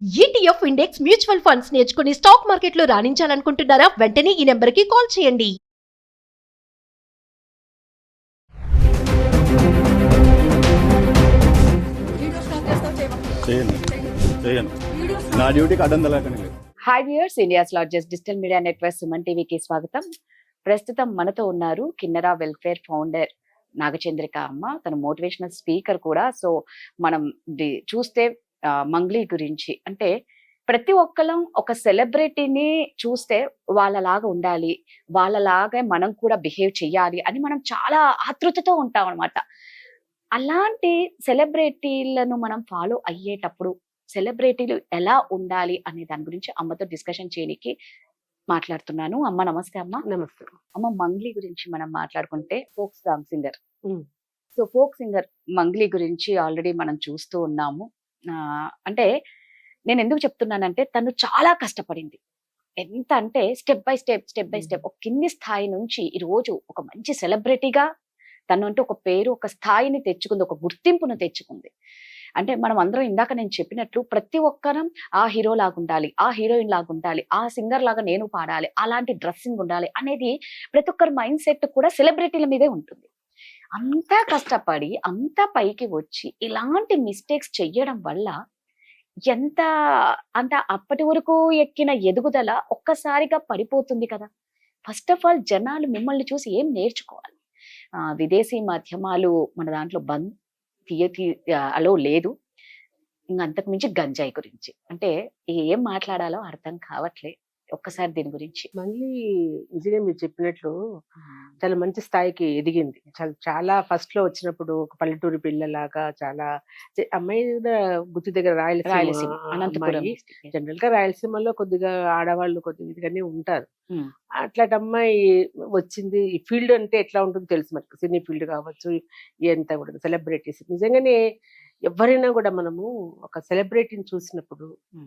ETF index mutual funds నేర్చుకుని stock మార్కెట్లో రాణించాలనుకుంటున్నారా? వెంటనే ఈ నెంబర్కి కాల్ చేయండి. చేయను నా డ్యూటీకి అడ్డం తలకని లేదు. Hi viewers, India's largest digital media network Suman టీవీకి స్వాగతం. ప్రస్తుతం మనతో ఉన్నారు కిన్నెరా వెల్ఫేర్ ఫౌండర్ నాగచంద్రిక అమ్మ. తను మోటివేషనల్ స్పీకర్ కూడా. సో మనం చూస్తే మంగ్లీ గురించి అంటే ప్రతి ఒక్కరం ఒక సెలబ్రిటీని చూస్తే వాళ్ళలాగా ఉండాలి, వాళ్ళలాగా మనం కూడా బిహేవ్ చెయ్యాలి అని మనం చాలా ఆతృతతో ఉంటాం అనమాట. అలాంటి సెలబ్రిటీలను మనం ఫాలో అయ్యేటప్పుడు సెలబ్రిటీలు ఎలా ఉండాలి అనే దాని గురించి అమ్మతో డిస్కషన్ చేయడానికి మాట్లాడుతున్నాను. అమ్మ నమస్తే. అమ్మ నమస్తే. అమ్మ, మంగ్లీ గురించి మనం మాట్లాడుకుంటే folk song singer. So folk singer Mangli గురించి ఆల్రెడీ మనం చూస్తూ ఉన్నాము. అంటే నేను ఎందుకు చెప్తున్నానంటే తను చాలా కష్టపడింది. ఎంత అంటే స్టెప్ బై స్టెప్ ఒక కింది స్థాయి నుంచి ఈ రోజు ఒక మంచి సెలబ్రిటీగా తను అంటే ఒక పేరు, ఒక స్థాయిని తెచ్చుకుంది, ఒక గుర్తింపును తెచ్చుకుంది. అంటే మనం అందరం ఇందాక నేను చెప్పినట్లు ప్రతి ఒక్కరం ఆ హీరో లాగా ఉండాలి, ఆ హీరోయిన్ లాగా ఉండాలి, ఆ సింగర్ లాగా నేను పాడాలి, అలాంటి డ్రెస్సింగ్ ఉండాలి అనేది ప్రతి ఒక్కరి మైండ్ సెట్ కూడా సెలబ్రిటీల మీదే ఉంటుంది. అంతా కష్టపడి అంతా పైకి వచ్చి ఇలాంటి మిస్టేక్స్ చెయ్యడం వల్ల ఎంత అంత అప్పటి వరకు ఎక్కిన ఎదుగుదల ఒక్కసారిగా పడిపోతుంది కదా. ఫస్ట్ ఆఫ్ ఆల్ జనాలు మిమ్మల్ని చూసి ఏం నేర్చుకోవాలి? విదేశీ మాధ్యమాలు మన దాంట్లో బంద్ అలో లేదు. ఇంకా అంతకు మించి గంజాయి గురించి అంటే ఏం మాట్లాడాలో అర్థం కావట్లే. ఒక్కసారి దీని గురించి. మళ్ళీ నిజంగా మీరు చెప్పినట్లు చాలా మంచి స్థాయికి ఎదిగింది. చాలా ఫస్ట్ లో వచ్చినప్పుడు ఒక పల్లెటూరి పిల్లలాగా చాలా అమ్మాయి కూడా గుత్తి దగ్గర రాయలసీమ అనంతపురం. జనరల్ గా రాయలసీమలో కొద్దిగా ఆడవాళ్ళు కొద్దిగా ఇదిగానే ఉంటారు. అట్లాంటి అమ్మాయి వచ్చింది. ఈ ఫీల్డ్ అంటే ఎట్లా ఉంటుందో తెలుసు మనకు. సినీ ఫీల్డ్ కావచ్చు, ఎంత కూడా సెలబ్రిటీస్. నిజంగానే ఎవరైనా కూడా మనము ఒక సెలబ్రిటీని చూసినప్పుడు,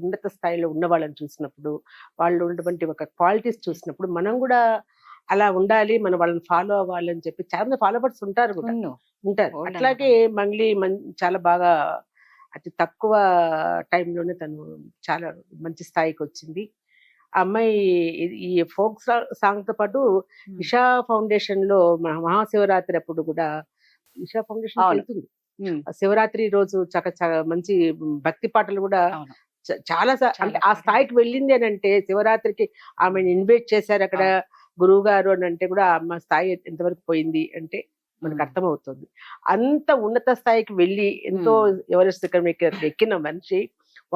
ఉన్నత స్థాయిలో ఉన్న వాళ్ళని చూసినప్పుడు, వాళ్ళు ఉన్నటువంటి ఒక క్వాలిటీస్ చూసినప్పుడు మనం కూడా అలా ఉండాలి, మనం వాళ్ళని ఫాలో అవ్వాలని చెప్పి చాలా మంది ఫాలోవర్స్ ఉంటారు కూడా ఉంటారు. అట్లాగే మంగ్లీ చాలా బాగా అతి తక్కువ టైంలోనే తను చాలా మంచి స్థాయికి వచ్చింది. ఆ అమ్మాయి ఈ ఫోక్ సాంగ్ తో పాటు ఇషా ఫౌండేషన్ లో మహాశివరాత్రి అప్పుడు కూడా ఇషా ఫౌండేషన్ వెళ్తుంది. శివరాత్రి రోజు మంచి భక్తి పాటలు కూడా చాలా అంటే ఆ స్థాయికి వెళ్ళింది అని అంటే శివరాత్రికి ఆమెను ఇన్వైట్ చేశారు అక్కడ గురువు గారు అని అంటే కూడా ఆమె స్థాయి ఎంతవరకు పోయింది అంటే మనకు అర్థమవుతుంది. అంత ఉన్నత స్థాయికి వెళ్ళి ఎంతో ఎవరెస్ట్ ఎక్కిన మనిషి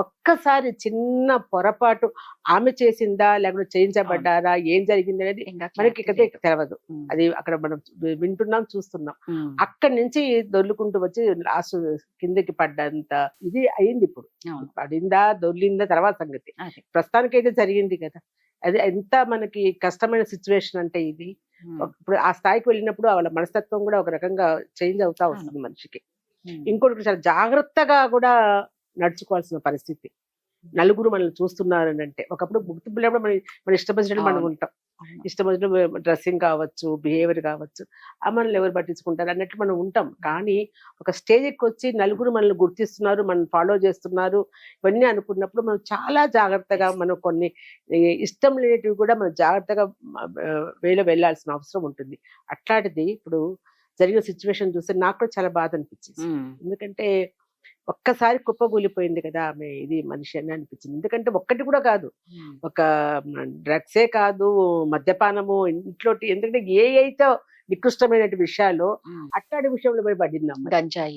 ఒక్కసారి చిన్న పొరపాటు ఆమె చేసిందా లేకపోతే చేయించబడ్డారా, ఏం జరిగింది అనేది మనకి ఇకతే తెలియదు. అది అక్కడ మనం వింటున్నాం, చూస్తున్నాం. అక్కడి నుంచి దొర్లుకుంటూ వచ్చి లాస్ట్ కిందకి పడ్డంత ఇది అయింది. ఇప్పుడు పడిందా దొర్లిందా తర్వాత సంగతి, ప్రస్తుతానికైతే జరిగింది కదా. అది ఎంత మనకి కష్టమైన సిచ్యువేషన్ అంటే ఇది. ఇప్పుడు ఆ స్థాయికి వెళ్ళినప్పుడు వాళ్ళ మనస్తత్వం కూడా ఒక రకంగా చేంజ్ అవుతా వస్తుంది మనిషికి. ఇంకోటి చాలా జాగ్రత్తగా కూడా నడుచుకోవాల్సిన పరిస్థితి. నలుగురు మనల్ని చూస్తున్నారు అని అంటే ఒకప్పుడు గుర్తింపులేప్పుడు మన ఇష్టం వచ్చినట్టు మనం ఉంటాం. ఇష్టం వచ్చినట్టు డ్రెస్సింగ్ కావచ్చు, బిహేవియర్ కావచ్చు, మనల్ని ఎవరు పట్టించుకుంటారు అన్నట్టు మనం ఉంటాం. కానీ ఒక స్టేజ్కి వచ్చి నలుగురు మనల్ని గుర్తిస్తున్నారు, మనం ఫాలో చేస్తున్నారు, ఇవన్నీ అనుకున్నప్పుడు మనం చాలా జాగ్రత్తగా మనం కొన్ని ఇష్టం లేనిటివి కూడా మనం జాగ్రత్తగా వేలో వెళ్లాల్సిన అవసరం ఉంటుంది. అట్లాంటిది ఇప్పుడు జరిగిన సిచ్యువేషన్ చూస్తే నాకు కూడా చాలా బాధ అనిపించింది. ఎందుకంటే ఒక్కసారి కుప్పగూలిపోయింది కదా ఆమె ఇది మనిషి అని అనిపించింది. ఎందుకంటే ఒక్కటి కూడా కాదు, ఒక డ్రగ్సే కాదు, మద్యపానము, ఇంట్లో ఎందుకంటే ఏ అయితే నికృష్టమైన విషయాలు అట్లాంటి విషయంలో పోయి పడిందమ్మ.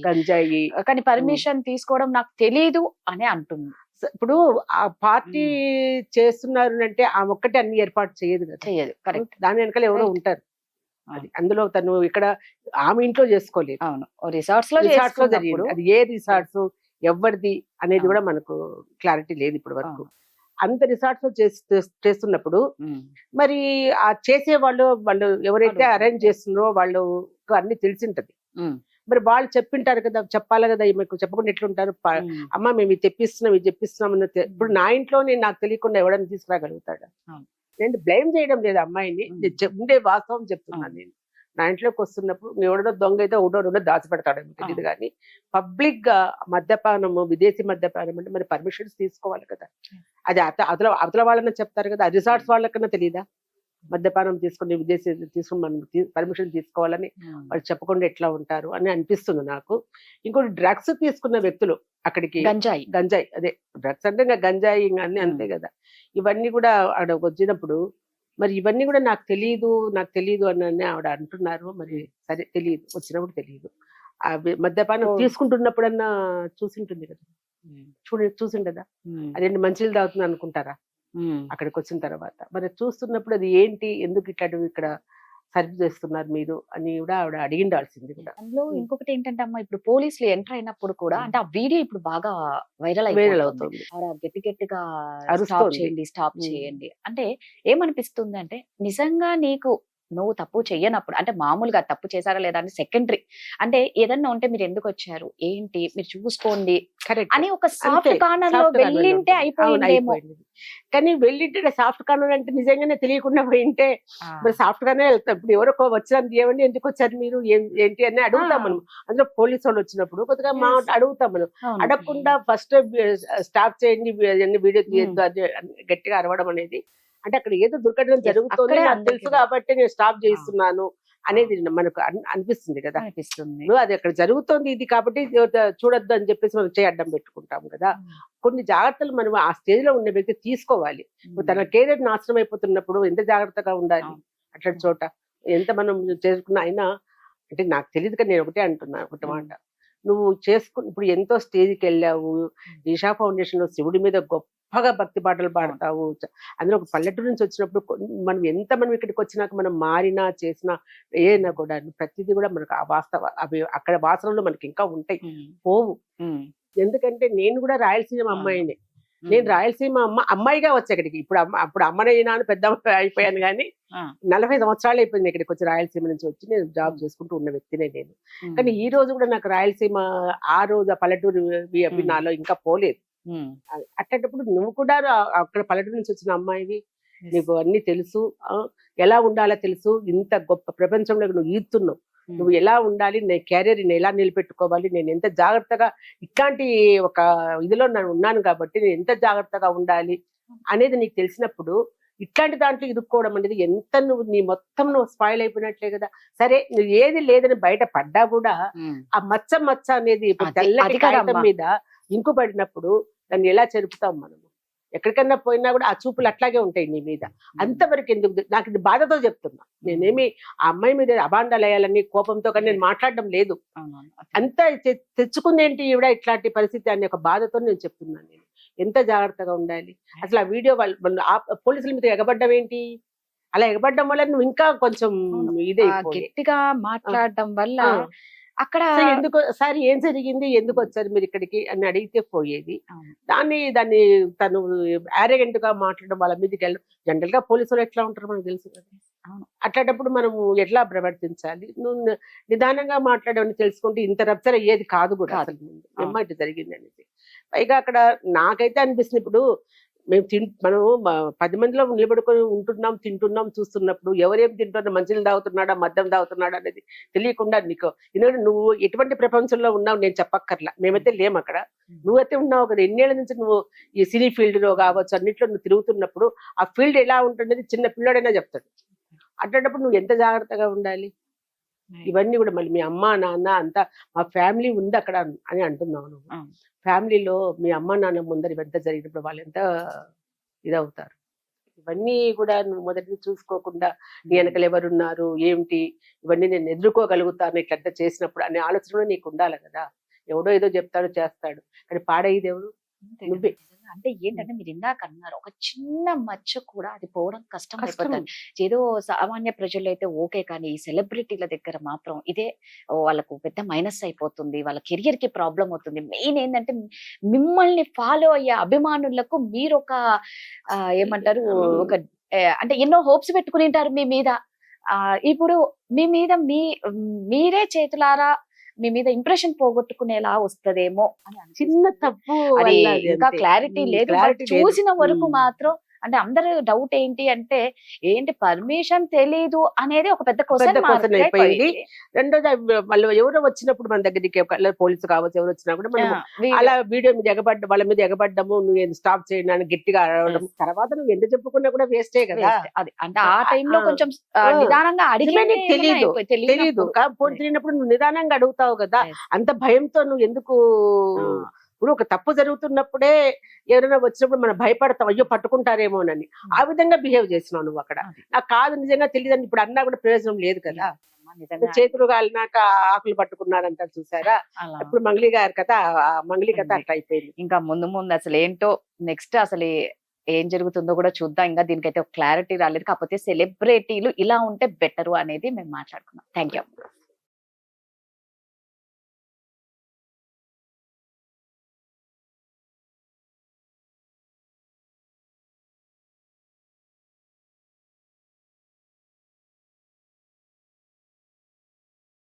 గంజాయి కానీ పర్మిషన్ తీసుకోవడం నాకు తెలీదు అని అంటుంది. ఇప్పుడు ఆ పార్టీ చేస్తున్నారు అంటే ఆమె ఒక్కటే అన్ని ఏర్పాటు చేయదు కదా. చేయదు, కరెక్ట్. దాని వెనకాల ఎవరో ఉంటారు. అది అందులో తను ఇక్కడ ఆమె ఇంట్లో చేసుకోలేదు. అవును, రిసార్ట్స్ లో జరిగింది. అది ఏ రిసార్ట్స్ ఎవరిది అనేది కూడా మనకు క్లారిటీ లేదు ఇప్పటి వరకు. అంత రిసార్ట్స్ లో చేస్తున్నప్పుడు మరి ఆ చేసే వాళ్ళు ఎవరైతే అరేంజ్ చేస్తున్నారో వాళ్ళు అన్ని తెలిసింటది. మరి వాళ్ళు చెప్పింటారు కదా, చెప్పాలి కదా. మీకు చెప్పకుండా ఎట్లుంటారు? అమ్మ మేము ఇది తెప్పిస్తున్నాం అన్న. ఇప్పుడు నా ఇంట్లోనే నాకు తెలియకుండా ఎవడన్నా తీసుకురాగలుగుతాడు? నేను బ్లేమ్ చేయడం లేదు అమ్మాయిని, ఉండే వాస్తవం చెప్తున్నాను. నేను నా ఇంట్లోకి వస్తున్నప్పుడు ఎవడో దొంగ అయితే ఒకటో రెండో దాచిపెడతాడేమో తెలియదు కానీ పబ్లిక్ గా మద్యపానము, విదేశీ మద్యపానం అంటే మరి పర్మిషన్స్ తీసుకోవాలి కదా. అది అవతల వాళ్ళని చెప్తారు కదా, రిసార్ట్స్ వాళ్ళకన్నా తెలియదా మద్యపానం తీసుకుని విదేశీ తీసుకుని మనం పర్మిషన్ తీసుకోవాలని వాళ్ళు చెప్పకుండా ఎట్లా ఉంటారు అని అనిపిస్తుంది నాకు. ఇంకోటి డ్రగ్స్ తీసుకున్న వ్యక్తులు అక్కడికి గంజాయి అదే డ్రగ్స్ అంటే ఇంకా గంజాయి ఇంకా అన్ని అంతే కదా. ఇవన్నీ కూడా ఆడ వచ్చినప్పుడు మరి ఇవన్నీ కూడా నాకు తెలియదు అని ఆవిడ అంటున్నారు. మరి సరే తెలియదు, వచ్చినప్పుడు తెలియదు. ఆ మద్యపానం తీసుకుంటున్నప్పుడన్నా చూసింటుంది కదా, చూసిండదా అదేంటి మంచిలు తాగుతుంది అనుకుంటారా అక్కడికి వచ్చిన తర్వాత? మరి చూస్తున్నప్పుడు అది ఏంటి, ఎందుకు ఇట్లాంటివి ఇక్కడ సర్వ్ చేస్తున్నారు మీరు అని కూడా ఆవిడ అడిగిండాల్సింది కూడా. అందులో ఇంకొకటి ఏంటంటే అమ్మ, ఇప్పుడు పోలీసులు ఎంటర్ అయినప్పుడు కూడా అంటే ఆ వీడియో ఇప్పుడు బాగా వైరల్ అవుతుంది. ఆవిడ గట్టిగా అరుస్తోంది. స్టాప్ చేయండి అంటే ఏమనిపిస్తుంది అంటే, నిజంగా నీకు నువ్వు తప్పు చెయ్యనప్పుడు అంటే మామూలుగా తప్పు చేశారా లేదా అని సెకండరీ, అంటే ఏదన్నా ఉంటే మీరు ఎందుకు వచ్చారు ఏంటి మీరు చూసుకోండి అని ఒక సాఫ్ట్ కార్నర్ లో వెళ్ళింటే అయిపోయిందేమో. కానీ వెళ్ళింటే సాఫ్ట్ కార్నర్ అంటే నిజంగానే తెలియకుండా పోయింటే మరి సాఫ్ట్ కార్నర్ వెళ్తాం. ఇప్పుడు ఎవరో వచ్చినంత ఏమండి ఎందుకు వచ్చారు మీరు ఏంటి అని అడుగుతాం మనం. అందులో పోలీసు వాళ్ళు వచ్చినప్పుడు కొద్దిగా అడుగుతాం మనం. అడగకుండా ఫస్ట్ స్టాప్ చేయండి వీడియో తీయద్దు అని గట్టిగా అరవడం అనేది అంటే అక్కడ ఏదో దుర్ఘటన జరుగుతుంది నాకు తెలుసు కాబట్టి నేను స్టాప్ చేస్తున్నాను అనేది మనకు అనిపిస్తుంది కదా. అది అక్కడ జరుగుతుంది ఇది కాబట్టి చూడొద్దు అని చెప్పేసి మనం చేయి అడ్డం పెట్టుకుంటాం కదా. కొన్ని జాగ్రత్తలు మనం ఆ స్టేజ్ లో ఉన్న వ్యక్తి తీసుకోవాలి. తన కెరీర్ నాశనం అయిపోతున్నప్పుడు ఎంత జాగ్రత్తగా ఉండాలి అట్లాంటి చోట. ఎంత మనం చేసుకున్నా అయినా అంటే నాకు తెలియదు కానీ నేను ఒకటే అంటున్నా ఒకటి మాట, నువ్వు ఇప్పుడు ఎంతో స్టేజ్కి వెళ్ళావు, ఈషా ఫౌండేషన్ లో శివుడి మీద గొప్పగా భక్తి పాటలు పాడతావు. అందులో ఒక పల్లెటూరు నుంచి వచ్చినప్పుడు మనం ఇక్కడికి వచ్చినాక మనం మారినా చేసినా ఏనా కూడా ప్రతిదీ కూడా మనకు ఆ వాస్తవ అవి అక్కడ వాసనలు మనకి ఇంకా ఉంటాయి, పోవు. ఎందుకంటే నేను కూడా రాయలసీమ అమ్మాయినే. నేను రాయలసీమ అమ్మాయిగా వచ్చా ఇక్కడికి. ఇప్పుడు అమ్మనైనా పెద్ద అయిపోయాను కానీ 40 సంవత్సరాలు అయిపోయింది ఇక్కడికి వచ్చి. రాయలసీమ నుంచి వచ్చి నేను జాబ్ చేసుకుంటూ ఉన్న వ్యక్తినే నేను. కానీ ఈ రోజు కూడా నాకు రాయలసీమ ఆ రోజు ఆ పల్లెటూరు అవి నాలో ఇంకా పోలేదు. అట్లాంటప్పుడు నువ్వు కూడా అక్కడ పల్లెటూరు నుంచి వచ్చిన అమ్మాయివి, నీకు అన్ని తెలుసు, ఎలా ఉండాలో తెలుసు. ఇంత గొప్ప ప్రపంచంలో నువ్వు ఈదుతున్నావు, నువ్వు ఎలా ఉండాలి, నీ కెరీర్ ఎలా నిలబెట్టుకోవాలి, నేను ఎంత జాగ్రత్తగా ఇట్లాంటి ఒక ఇదిలో నేను ఉన్నాను కాబట్టి నేను ఎంత జాగ్రత్తగా ఉండాలి అనేది నీకు తెలిసినప్పుడు ఇట్లాంటి దాంట్లో ఇరుక్కోవడం అనేది ఎంత నీ మొత్తం నువ్వు స్పాయిల్ అయిపోయినట్లే కదా. సరే నువ్వు ఏది లేదని బయట పడ్డా కూడా ఆ మచ్చ అనేది ఇప్పుడు తెల్లటి కాగితం మీద ఇంకుపడినప్పుడు దాన్ని ఎలా చెరుపుతాం మనము. ఎక్కడికన్నా పోయినా కూడా ఆ చూపులు అట్లాగే ఉంటాయి నీ మీద. అంతవరకు ఎందుకు, నాకు ఇది బాధతో చెప్తున్నా. నేనేమి ఆ అమ్మాయి మీద అబాండాలు వేయాలని కోపంతో కానీ నేను మాట్లాడడం లేదు. అంతా తెచ్చుకుందేంటి ఈవిడ ఇట్లాంటి పరిస్థితి అనే ఒక బాధతో నేను చెప్తున్నాను. నేను ఎంత జాగ్రత్తగా ఉండాలి. అసలు ఆ వీడియో వాళ్ళు పోలీసుల మీద ఎగబడ్డం ఏంటి, అలా ఎగబడ్డం వల్ల నువ్వు ఇంకా కొంచెం ఇదే గట్టిగా మాట్లాడడం వల్ల అక్కడ ఎందుకు సార్ ఏం జరిగింది, ఎందుకు వచ్చారు మీరు ఇక్కడికి అని అడిగితే పోయేది. దాన్ని తను యారగెంట్ గా మాట్లాడడం వాళ్ళ మీదకి వెళ్ళడం. జనరల్ గా పోలీసులు ఎట్లా ఉంటారో మనకు తెలుసు కదా. అట్లాంటప్పుడు మనము ఎట్లా ప్రవర్తించాలి, నువ్వు నిదానంగా మాట్లాడమని తెలుసుకుంటే ఇంత రప్చర్ అయ్యేది కాదు కూడా అసలు ముందు ఇటు జరిగింది అనేది. పైగా అక్కడ నాకైతే అనిపిస్తుంది, ఇప్పుడు మనము 10 మందిలో నిలబడుకొని ఉంటున్నాం, తింటున్నాం, చూస్తున్నప్పుడు ఎవరేం తింటున్నా, మంచిలు తాగుతున్నాడా మద్యం తాగుతున్నాడా అనేది తెలియకుండా నీకు ఎందుకంటే నువ్వు ఎటువంటి ప్రపంచంలో ఉన్నావు నేను చెప్పక్కర్లా, మేమైతే లేము అక్కడ, నువ్వైతే ఉన్నావు కదా. ఎన్నేళ్ల నుంచి నువ్వు ఈ సినీ ఫీల్డ్ లో కావచ్చు అన్నింటిలో నువ్వు తిరుగుతున్నప్పుడు ఆ ఫీల్డ్ ఎలా ఉంటుండేది చిన్న పిల్లోడైనా చెప్తాడు. అట్లాంటప్పుడు నువ్వు ఎంత జాగ్రత్తగా ఉండాలి. ఇవన్నీ కూడా మళ్ళీ మీ అమ్మ నాన్న అంతా మా ఫ్యామిలీ ఉంది అక్కడ అని అంటున్నావు నువ్వు. ఫ్యామిలీలో మీ అమ్మ నాన్న ముందర ఇవంతా జరిగినప్పుడు వాళ్ళు ఎంత ఇదవుతారు. ఇవన్నీ కూడా నువ్వు మొదటి చూసుకోకుండా నీ వెనకలు ఎవరున్నారు ఏమిటి ఇవన్నీ నేను ఎదుర్కోగలుగుతాను ఇట్లంతా చేసినప్పుడు అనే ఆలోచన నీకు ఉండాలి కదా. ఎవడో ఏదో చెప్తాడు చేస్తాడు కానీ పాడేది ఎవరు, నువ్వే. అంటే ఏంటంటే మీరు ఇందాక అన్నారు ఒక చిన్న మచ్చ కూడా అది పోవడం కష్టం అయిపోతుంది. ఏదో సామాన్య ప్రజలు అయితే ఓకే, కానీ ఈ సెలబ్రిటీల దగ్గర మాత్రం ఇదే వాళ్ళకు పెద్ద మైనస్ అయిపోతుంది, వాళ్ళ కెరియర్ కి ప్రాబ్లం అవుతుంది. మెయిన్ ఏంటంటే మిమ్మల్ని ఫాలో అయ్యే అభిమానులకు మీరు ఒక ఏమంటారు ఒక అంటే ఎన్నో హోప్స్ పెట్టుకుని ఉంటారు మీ మీద. ఇప్పుడు మీ మీద మీరే చేతులారా మీ మీద ఇంప్రెషన్ పోగొట్టుకునేలా వస్తదేమో అని చిన్న తప్పు ఇంకా క్లారిటీ లేదు. చూసిన వరకు మాత్రం అంటే అందరు డౌట్ ఏంటి అంటే ఏంటి పర్మిషన్ తెలీదు అనేది ఒక పెద్ద క్వశ్చన్ question అయిపోయింది. రెండోది వాళ్ళు ఎవరో వచ్చినప్పుడు మన దగ్గరికి పోలీసు కావచ్చు ఎవరు వచ్చినా కూడా మనం అలా వీడియో మీద వాళ్ళ మీద ఎగబడ్డము, నువ్వు స్టాప్ చేయండి అని గట్టిగా అడగడం, తర్వాత నువ్వు ఎంత చెప్పుకున్నా కూడా వేస్టే కదా. అది అంటే ఆ టైంలో కొంచెం నిదానంగా నిజమే అడిగి నీకు తెలీదు కాకపోతే తెలియనప్పుడు నువ్వు నిదానంగా అడుగుతావు కదా. అంత భయంతో నువ్వు ఎందుకు? ఇప్పుడు ఒక తప్పు జరుగుతున్నప్పుడే ఎవరైనా వచ్చినప్పుడు మనం భయపడతాం, అయ్యో పట్టుకుంటారేమోనని. ఆ విధంగా బిహేవ్ చేసినావు నువ్వు అక్కడ. నాకు కాదు నిజంగా తెలియదని ఇప్పుడు అన్నా కూడా ప్రయోజనం లేదు కదా. చేతులు కాలినాక ఆకులు పట్టుకున్నారంటారు చూసారా, ఇప్పుడు మంగళి గారి కథ, మంగళి కథ అట్లా అయిపోయింది. ఇంకా ముందు ముందు అసలు ఏంటో నెక్స్ట్ అసలు ఏం జరుగుతుందో కూడా చూద్దాం. ఇంకా దీనికైతే ఒక క్లారిటీ రాలేదు. కాకపోతే సెలబ్రిటీలు ఇలా ఉంటే బెటరు అనేది మేము మాట్లాడుకున్నాం. Thank you.